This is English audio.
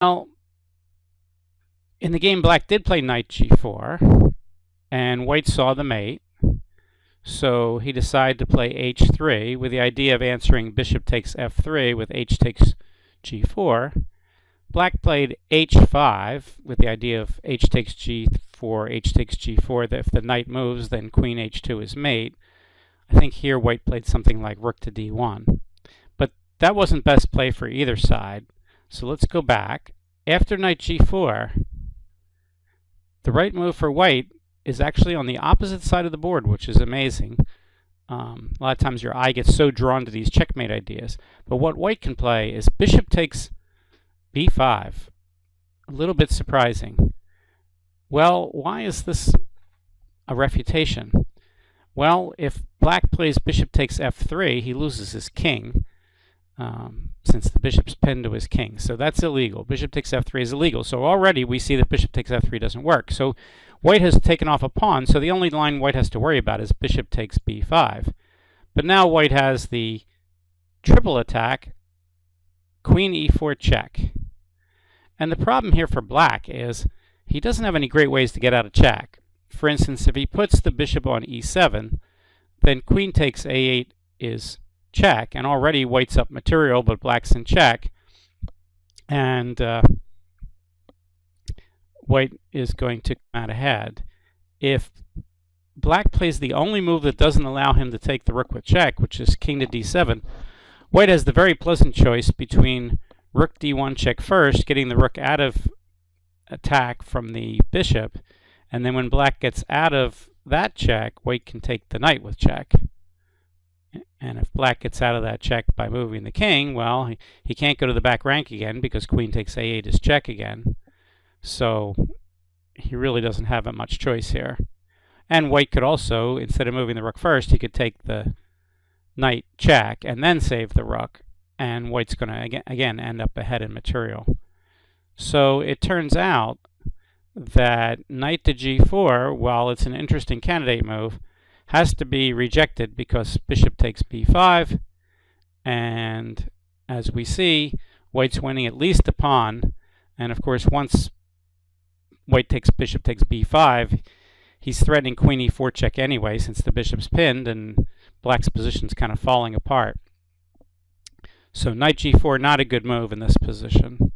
Now, in the game, black did play knight g4, and white saw the mate. So he decided to play h3 with the idea of answering bishop takes f3 with h takes g4. Black played h5 with the idea of h takes g4, h takes g4, that if the knight moves, then queen h2 is mate. I think here white played something like rook to d1. But that wasn't best play for either side. So let's go back. After knight g4, the right move for white is actually on the opposite side of the board, which is amazing. A lot of times your eye gets so drawn to these checkmate ideas. But what white can play is bishop takes b5. A little bit surprising. Well, why is this a refutation? Well, if black plays bishop takes f3, he loses his king, since the bishop's pinned to his king. So that's illegal. Bishop takes f3 is illegal. So already we see that bishop takes f3 doesn't work. So white has taken off a pawn, so the only line white has to worry about is bishop takes b5. But now white has the triple attack, queen e4 check. And the problem here for black is he doesn't have any great ways to get out of check. For instance, if he puts the bishop on e7, then queen takes a8 is check, and already white's up material, but black's in check. And white is going to come out ahead. If black plays the only move that doesn't allow him to take the rook with check, which is king to d7, white has the very pleasant choice between rook d1 check first, getting the rook out of attack from the bishop, and then when black gets out of that check, white can take the knight with check. And if black gets out of that check by moving the king, well, he can't go to the back rank again because queen takes a8 is check again. So he really doesn't have much choice here. And white could also, instead of moving the rook first, he could take the knight check and then save the rook. And white's going to, again, end up ahead in material. So it turns out that knight to g4, while it's an interesting candidate move, has to be rejected because bishop takes b5. And as we see, white's winning at least a pawn. And of course, once white takes bishop takes b5, he's threatening queen e4 check anyway, since the bishop's pinned and black's position's kind of falling apart. So knight g4, not a good move in this position.